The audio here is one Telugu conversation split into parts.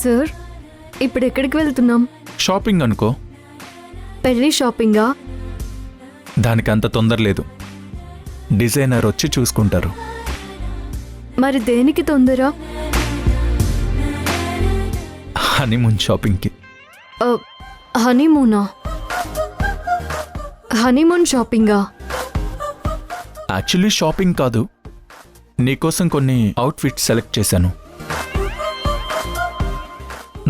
సార్, ఇప్పుడు ఎక్కడికి వెళ్తున్నాం? షాపింగ్ అనుకో. పెళ్లి షాపింగా? దానికి అంత తొందర లేదు. డిజైనర్ వచ్చి చూసుకుంటారు. మరి దేనికి తొందర? హనీమూన్ షాపింగ్కి. హనీమూనా? హనీమూన్ షాపింగా? యాక్చువల్లీ షాపింగ్ కాదు, నీకోసం కొన్ని అవుట్ఫిట్స్ సెలెక్ట్ చేశాను.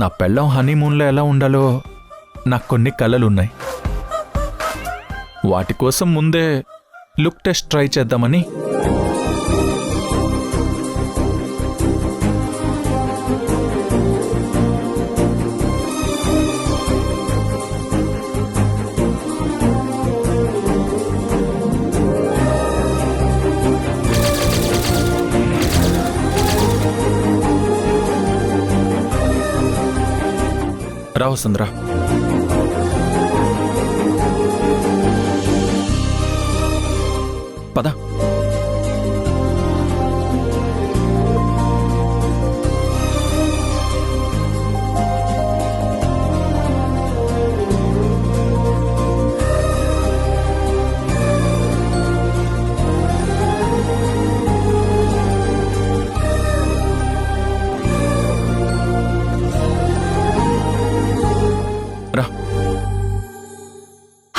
నా పెళ్ళం హనీమూన్లో ఎలా ఉండాలో నాకు కొన్ని కలలున్నాయి. వాటి కోసం ముందే లుక్ టెస్ట్ ట్రై చేద్దామని. రా వసుంధరా. పద.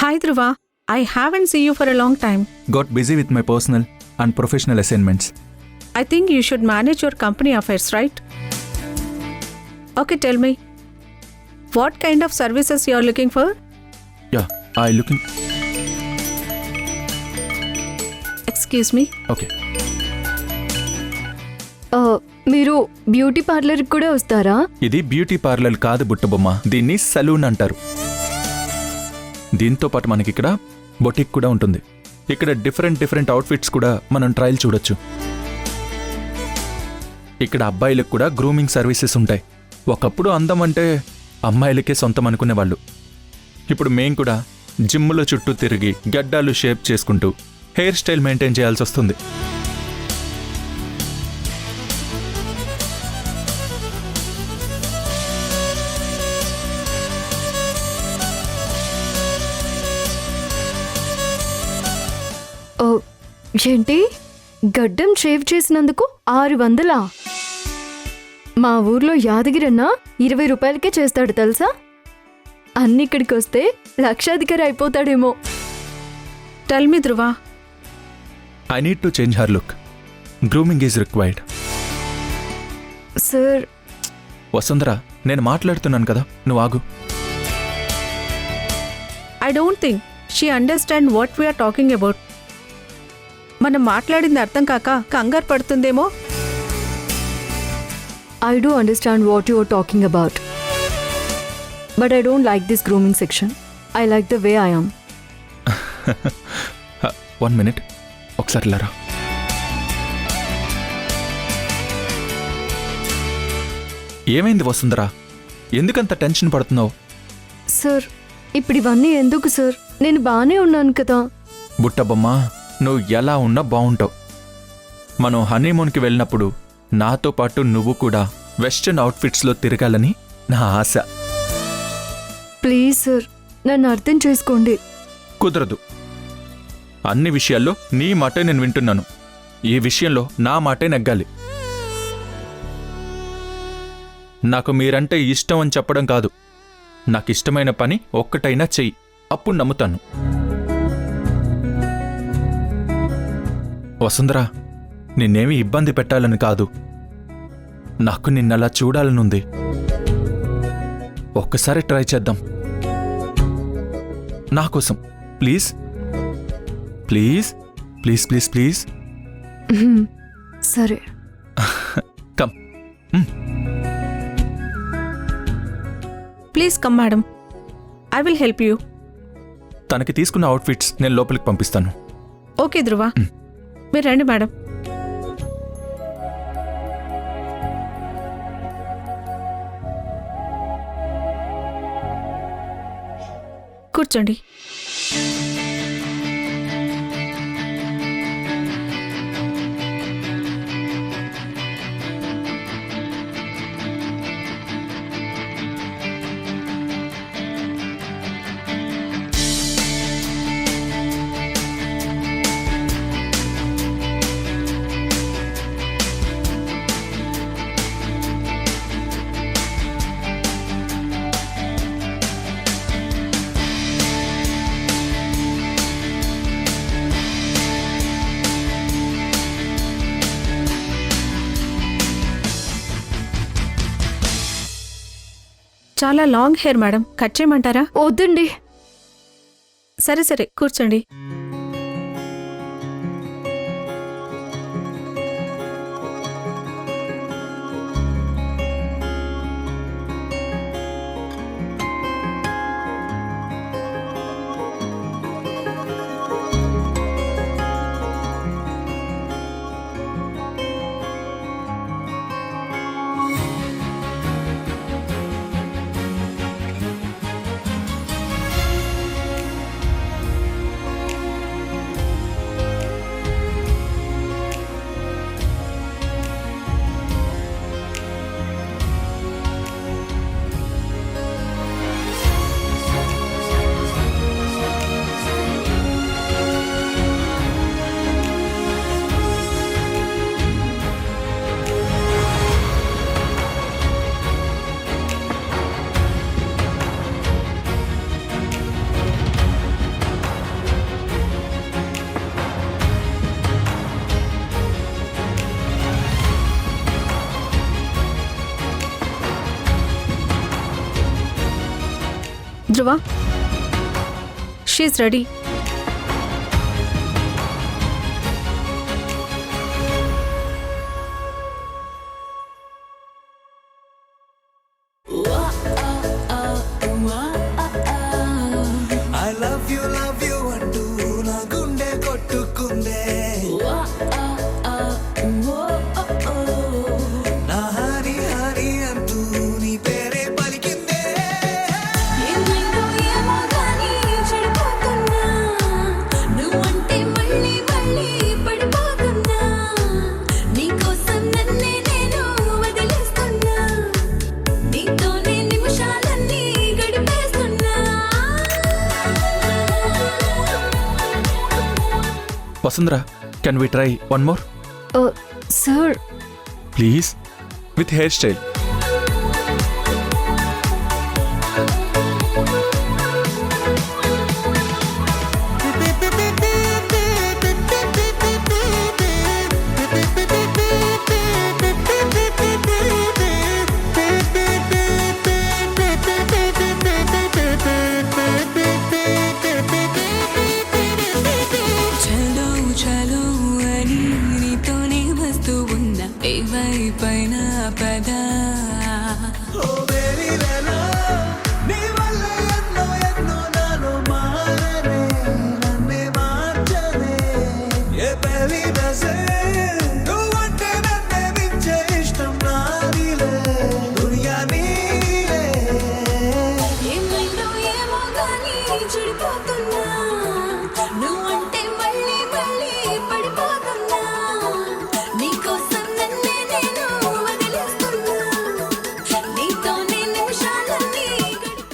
Hi Dhruva, I haven't seen you for a long time. Got busy with my personal and professional assignments. I think you should manage your company affairs, right? Okay, tell me. What kind of services you are looking for? Yeah, I looking. Excuse me. Okay. మీరు బ్యూటీ పార్లర్కి కూడా వస్తారా? ఇది బ్యూటీ పార్లర్ కాదు బుట్టబొమ్మ, దీన్ని సలూన్ అంటారు. దీంతో పాటు మనకి ఇక్కడ బొటిక్ కూడా ఉంటుంది. ఇక్కడ డిఫరెంట్ అవుట్ఫిట్స్ కూడా మనం ట్రయల్ చూడొచ్చు. ఇక్కడ అబ్బాయిలకు కూడా గ్రూమింగ్ సర్వీసెస్ ఉంటాయి. ఒకప్పుడు అందం అంటే అమ్మాయిలకే సొంతం అనుకునేవాళ్ళు. ఇప్పుడు మేం కూడా జిమ్ముల చుట్టూ తిరిగి గడ్డాలు షేప్ చేసుకుంటూ హెయిర్ స్టైల్ మెయింటైన్ చేయాల్సి వస్తుంది. ఏంటి, గడ్డం షేవ్ చేసినందుకు 600? మా ఊర్లో యాదగిరన్న 20 రూపాయలకే చేస్తాడు తెలుసా? అన్ని ఇక్కడికి వస్తే లక్షాధికారి అయిపోతాడేమో. Tell me Dhruva. I need to change her look. Grooming is required. Sir. Vasundhara, నేను మాట్లాడుతున్నాను కదా, నువ్వు ఆగు. I don't think she understand what we are talking about. మనం మాట్లాడింది అర్థం కాక కంగారు పడుతుందేమో. I do understand what you are talking about. But I don't like this grooming section. I like the way I am. 1 minute. ఒకసారి లారా. ఏమైంది వసుంధరా? ఎందుకంత టెన్షన్ పడుతున్నావు? సార్, ఇప్పుడు ఇవన్నీ ఎందుకు సార్? నేను బాగానే ఉన్నాను కదా. బుట్టబొమ్మ, నువ్వు ఎలా ఉన్నా బాగుంటావు. మనం హనీమూన్కి వెళ్ళినప్పుడు నాతో పాటు నువ్వు కూడా వెస్టర్న్ అవుట్ఫిట్స్లో తిరగాలని నా ఆశ. ప్లీజ్ సార్, నన్ను అర్థం చేసుకోండి. కుదరదు. అన్ని విషయాల్లో నీ మాటే నేను వింటున్నాను. ఈ విషయంలో నా మాటే నెగ్గాలి. నాకు మీరంటే ఇష్టం అని చెప్పడం కాదు, నాకిష్టమైన పని ఒక్కటైనా చెయ్యి, అప్పుడు నమ్ముతాను. వసుంధరా, నిన్నేమీ ఇబ్బంది పెట్టాలని కాదు, నాకు నిన్నలా చూడాలనుంది. ఒక్కసారి ట్రై చేద్దాం. నా కోసం please please please please please. సరే. Come. Please come madam, I will help you. తనకి తీసుకున్న అవుట్ఫిట్స్ నేను లోపలికి పంపిస్తాను. ఓకే ధ్రువ, మీరు రండి మేడం. కూర్చోండి. చాలా లాంగ్ హెయిర్ మేడం, కట్ చేయమంటారా? వద్దండి. సరే సరే కూర్చోండి. ధ్రువ, షీఈస్ రెడీ. love you అంటూ నా గుండె కొట్టుకుందే. నా హరి హరి అంటూ నీ పేరే పలికిందే. Vasundhara, can we try one more? Sir. Please, with hairstyle.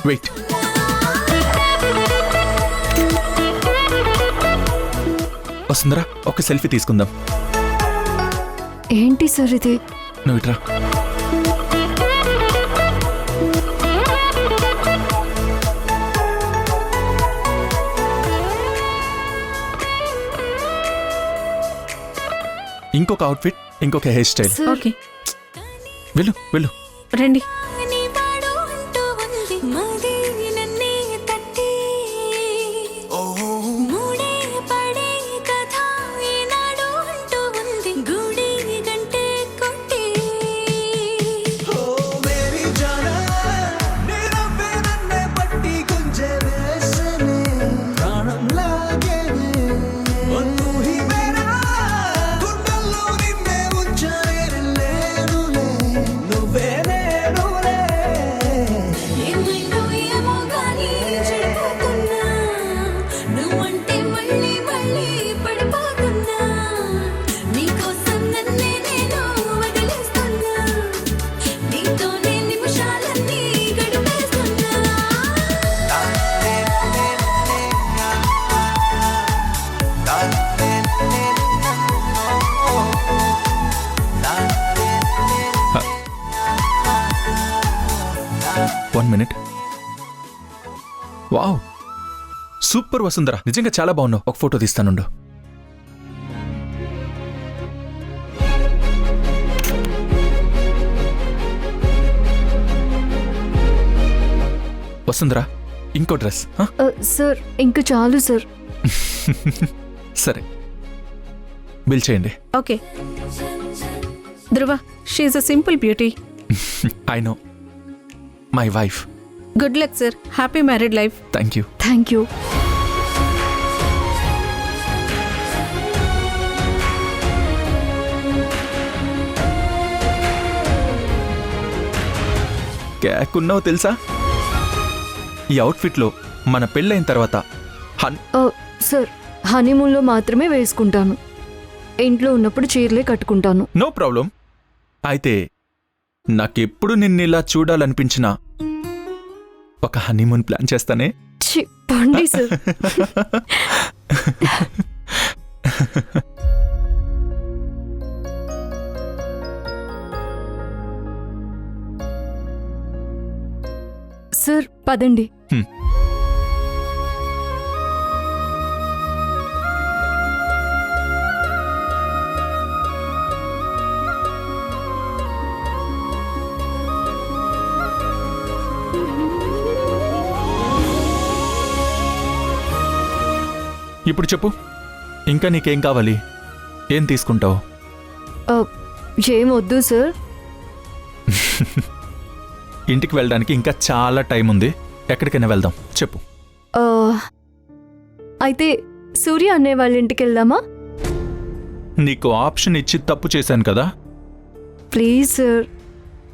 Wait. Vasundhara, ఒక సెల్ఫీ తీసుకుందాం. ఏంటి సార్ ఇది? నువ్వు ఇట్రా. ఇంకొక అవుట్ఫిట్, ఇంకొక హెయిర్ స్టైల్. ఓకే, వెళ్ళు వెళ్ళు. రండి. One minute. Wow, super Vasundhara, నిజంగా చాలా బాగున్నావు. ఒక ఫోటో తీస్తానుండు. వసుంధరా ఇంకో డ్రెస్ హ? సార్ ఇంక చాలు సార్. సరే బిల్ చేయండి. Okay Dhruva, she a simple beauty. I know, my wife. Good luck sir, happy married life. Thank you. Thank you. కేకున్నావు తెలుసా? ఈ అవుట్ఫిట్లో మన పెళ్ళైన తర్వాత సార్ హనీమూన్లో మాత్రమే వేసుకుంటాను. ఇంట్లో ఉన్నప్పుడు చీరలే కట్టుకుంటాను. No problem. అయితే నాకెప్పుడు నిన్నిలా చూడాలనిపించినా ఒక హనీమూన్ ప్లాన్ చేస్తానే. ఛీ, పండి సార్. సార్ పదండి. ఇప్పుడు చెప్పు, ఇంకా నీకేం కావాలి? ఏం తీసుకుంటావు? ఏం వద్దు సార్. ఇంటికి వెళ్ళడానికి ఇంకా చాలా టైం ఉంది. ఎక్కడికైనా వెళ్దాం, చెప్పు. అయితే సూర్య అనే వాళ్ళ ఇంటికి వెళ్దామా? నీకు ఆప్షన్ ఇచ్చి తప్పు చేశాను కదా. ప్లీజ్ సార్,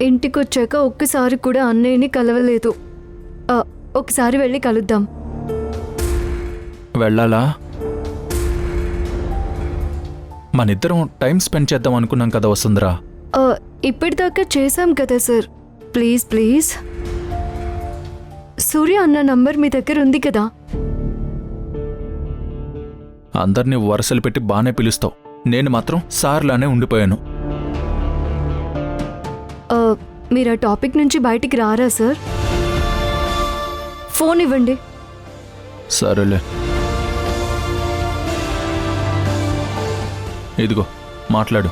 ఇంటికి వచ్చాక ఒక్కసారి కూడా అన్నయ్యని కలవలేదు. ఒకసారి వెళ్ళి కలుద్దాం. వెళ్ళాలా? మనిద్దరం టైం స్పెండ్ చేద్దాం అనుకున్నాం కదా వసుంధరా. ఇప్పటిదాకా చేశాం కదా సార్. Please please. సూర్య అన్న నంబర్ మీ దగ్గర ఉంది కదా? అందరినీ వరుసలు పెట్టి బానే పిలుస్తావు, నేను మాత్రం సార్లానే ఉండిపోయాను. మీరు ఆ టాపిక్ నుంచి బయటికి రారా సార్? ఫోన్ ఇవ్వండి. సరేలే, ఇదిగో మాట్లాడు.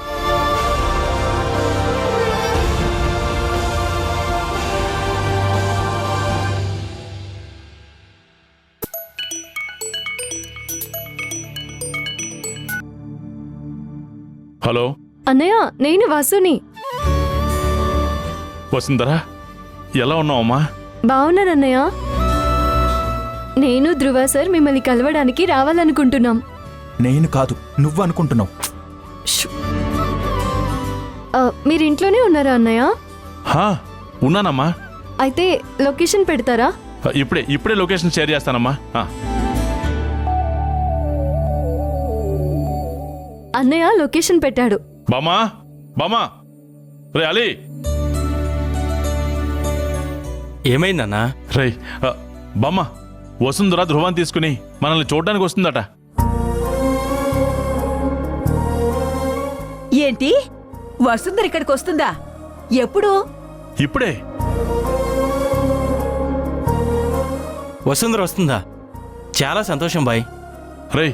హలో అన్నయ్య, నేను వాసుని. వసుంధరా, ఎలా ఉన్నావమ్మా? బావున్నానన్నయ్య. నేను ధ్రువ సార్ మిమ్మల్ని కలవడానికి రావాలనుకుంటున్నాం. నేను కాదు, నువ్వు అనుకుంటున్నావు. షూ. మీరు ఇంట్లోనే ఉన్నారా అన్నయ్య? హా, ఉన్నానమ్మా. అయితే లొకేషన్ పెడతారా? ఇప్పుడే లొకేషన్ షేర్ చేస్తానమ్మా. అన్నయ్య లొకేషన్ పెట్టాడు. బామా బామా, రే అలీ. ఏమైందన్నా? రే బామ్మ, వసుంధర ధ్రువాన్ని తీసుకుని మనల్ని చూడడానికి వస్తుందట. ఏంటి, వసుంధర ఇక్కడికి వస్తుందా? ఎప్పుడు? ఇప్పుడే. వసుంధర వస్తుందా? చాలా సంతోషం బాయ్. రే,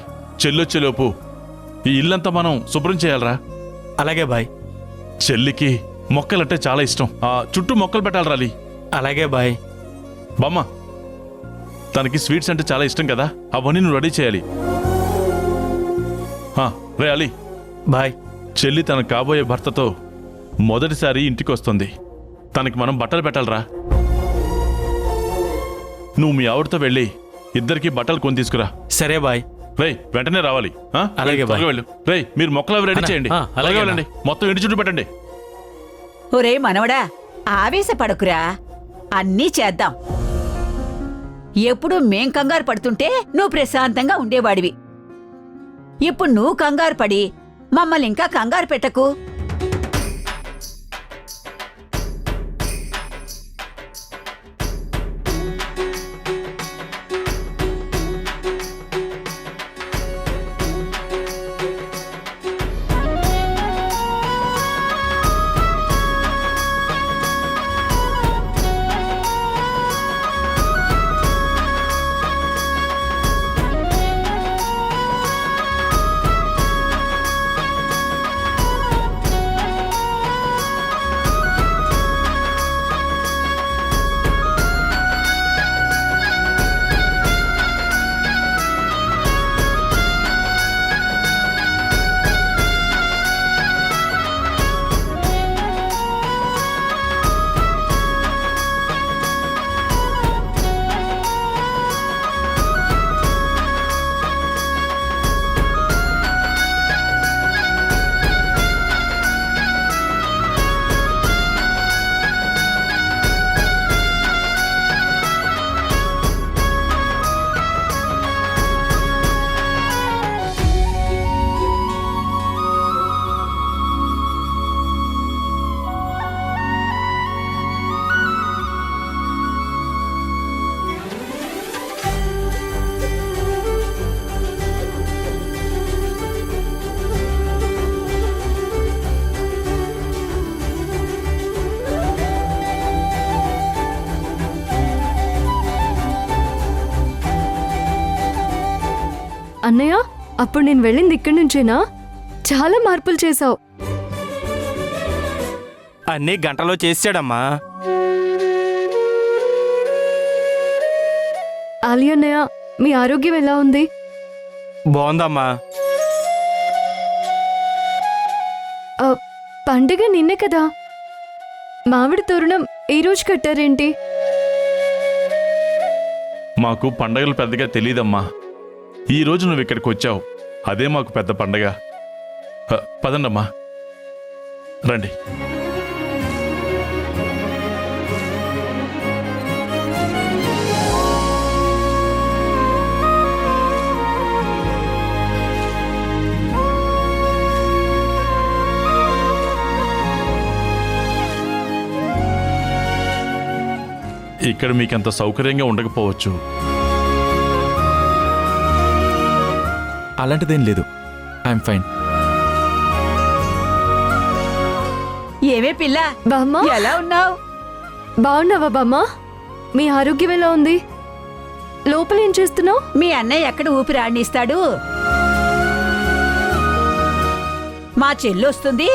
చెల్లొచ్చేలోపు ఈ ఇల్లంతా మనం శుభ్రం చేయాలరా. అలాగే బాయ్. చెల్లికి మొక్కలంటే చాలా ఇష్టం. చుట్టూ మొక్కలు పెట్టాలరా అలీ. అలాగే బాయ్. బామ్మ, తనకి స్వీట్స్ అంటే చాలా ఇష్టం కదా, అవన్నీ నువ్వు రెడీ చేయాలి. రే అలీ. బాయ్. చెల్లి తన కాబోయే భర్తతో మొదటిసారి ఇంటికి వస్తుంది. తనకి మనం బట్టలు పెట్టాలరా. నువ్వు మీ ఆవిడతో వెళ్ళి ఇద్దరికి బట్టలు కొని తీసుకురా. సరే బాయ్. రే, వెంటనే రావాలి. అలాగే బాయ్. వెళ్ళు. రే, మీరు మొక్కలు అవి రెడీ చేయండి. అలాగే వెళ్ళండి, మొత్తం ఇంటి చుట్టూ పెట్టండి. ఒరే మనవడా, ఆవేశపడకురా, అన్నీ చేద్దాం. ఎప్పుడు మేం కంగారు పడుతుంటే నువ్వు ప్రశాంతంగా ఉండేవాడివి. ఇప్పుడు నువ్వు కంగారు పడి మమ్మల్ని ఇంకా కంగారు పెట్టకు. అన్నయ్య, అప్పుడు నేను వెళ్ళింది ఇక్కడి నుంచేనా? చాలా మార్పులు చేశావు. అన్నీ గంటలో చేసాడమ్మా. ఆలి అన్నయ్య, మీ ఆరోగ్యం ఎలా ఉంది? బాగుందమ్మా. పండుగ నిన్నే కదా. మామిడి తోరణం ఈ రోజు కట్టారేంటి? మాకు పండగలు పెద్దగా తెలియదమ్మా. ఈ రోజు నువ్వు ఇక్కడికి వచ్చావు, అదే మాకు పెద్ద పండగ. పదండమ్మా, రండి. ఇక్కడ మీకంత సౌకర్యంగా ఉండకపోవచ్చు. అలాంటిదేం లేదు. I'm fine. ఏమే పిల్ల, బామ్మ, ఎలా ఉన్నావు? బాగున్నావా బామ్మ? మీ ఆరోగ్యం ఎలా ఉంది? లోపల ఏం చేస్తున్నావు? మీ అన్నయ్య ఎక్కడ ఊపిరి ఆడినిస్తాడు? మా చెల్లొస్తుంది,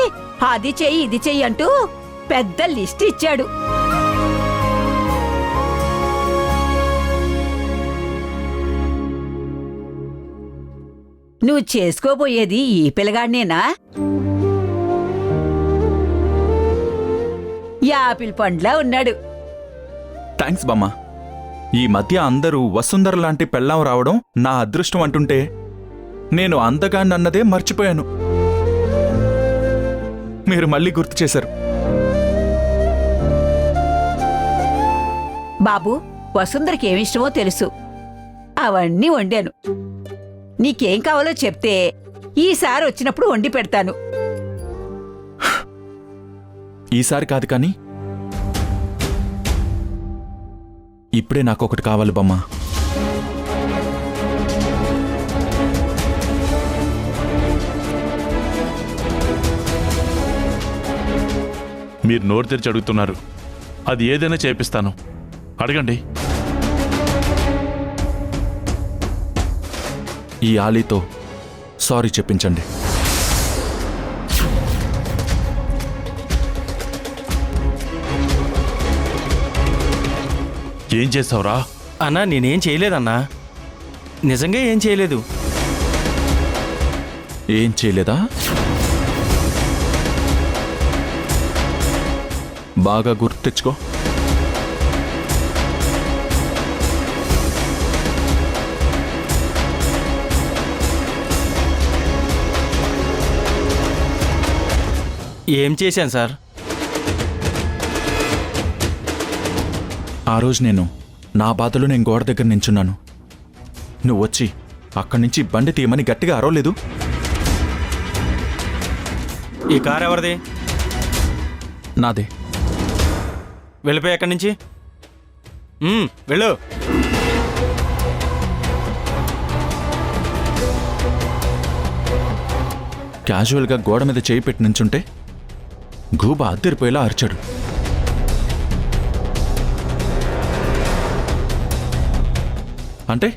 అది చెయ్యి ఇది చెయ్యి అంటూ పెద్ద లిస్ట్ ఇచ్చాడు. నువ్వు చేసుకోబోయేది ఈ పిల్లగాడినేనా? యాపిల్ పండ్లా ఉన్నాడు. థ్యాంక్స్ బామ్మ. ఈ మధ్య అందరూ వసుంధర లాంటి పెళ్ళాం రావడం నా అదృష్టం అంటుంటే నేను అందగాన్నన్నదే మర్చిపోయాను. మీరు మళ్ళీ గుర్తు చేశారు. బాబు, వసుంధరకి ఏమిష్టమో తెలుసు. అవన్నీ వండాను. నీకేం కావాలో చెప్తే ఈసారి వచ్చినప్పుడు వండి పెడతాను. ఈసారి కాదు కానీ ఇప్పుడే నాకొకటి కావాలి బామ్మ. మీరు నోరు తెరిచి అడుగుతున్నారు, అది ఏదైనా చేపిస్తాను. అడగండి. ఈ ఆలీతో సారీ చెప్పించండి. ఏం చేస్తావురా? అన్నా నేనేం చేయలేదన్నా, నిజంగా ఏం చేయలేదు. ఏం చేయలేదా? బాగా గుర్తు తెచ్చుకో. ఏం చేశాను సార్? ఆ రోజు నేను నా బాధలో నేను గోడ దగ్గర నించున్నాను. నువ్వు వచ్చి అక్కడి నుంచి బండి తీయమని గట్టిగా అరవలేదు. ఈ కారు ఎవరిది? నాదే. వెళ్ళిపోయి ఎక్కడి నుంచి. వెళ్ళు. క్యాజువల్గా గోడ మీద చేయి పెట్టి నించుంటే గూబ అద్దరిపోయేలా అరిచాడు. అంటే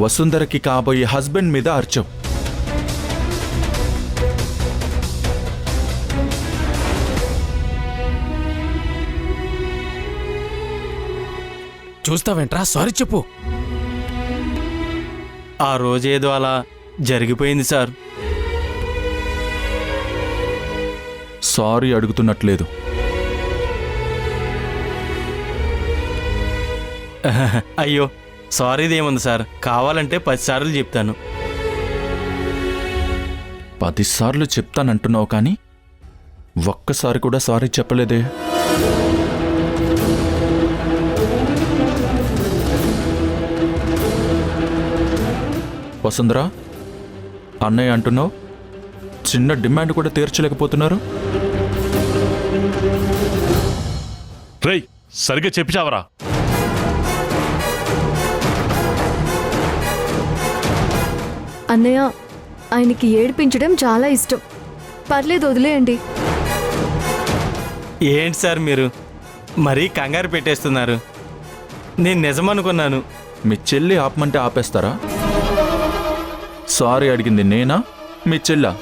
వసుంధరకి కాబోయే హస్బెండ్ మీద అరిచావు. చూస్తావేంట్రా? సారీ చెప్పు. ఆ రోజేదో అలా జరిగిపోయింది సార్. సారీ అడుగుతున్నట్లేదు. అయ్యో సారీదేముంది సార్, కావాలంటే 10 సార్లు చెప్తాను. 10 సార్లు చెప్తానంటున్నావు కానీ ఒక్కసారి కూడా సారీ చెప్పలేదే. వసుంధర, అన్నయ్య అంటున్నావు, చిన్న డిమాండ్ కూడా తీర్చలేకపోతున్నారు. రేయ్, సరిగ్గా చెప్పిచావరా? అన్నయ్య, ఆయనకి ఏడిపించడం చాలా ఇష్టం. పర్లేదు, వదిలేయండి. ఏంటి సార్ మీరు మరీ కంగారు పెట్టేస్తున్నారు? నేను నిజమనుకున్నాను. మీ చెల్లి ఆపమంటే ఆపేస్తారా? సారీ అడిగింది నేనా మీ చెల్లా?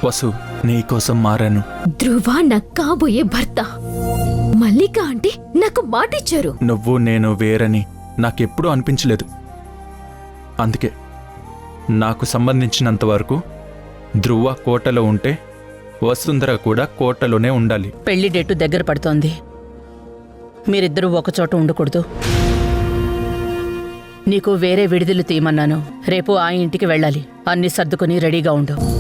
వసు, నీకోసం మారాను. ధ్రువ నాకు కాబోయే భర్త. మల్లిక అంటే నాకు మాటిచ్చారు. నువ్వు నేను వేరని నాకెప్పుడూ అనిపించలేదు. అందుకే నాకు సంబంధించినంత వరకు ధ్రువ కోటలో ఉంటే వసుంధర కూడా కోటలోనే ఉండాలి. పెళ్లి డేటు దగ్గర పడుతోంది. మీరిద్దరూ ఒకచోట ఉండకూడదు. నీకు వేరే విడిదిల్లు తీయమన్నాను. రేపు ఆ ఇంటికి వెళ్ళాలి. అన్ని సర్దుకుని రెడీగా ఉండు.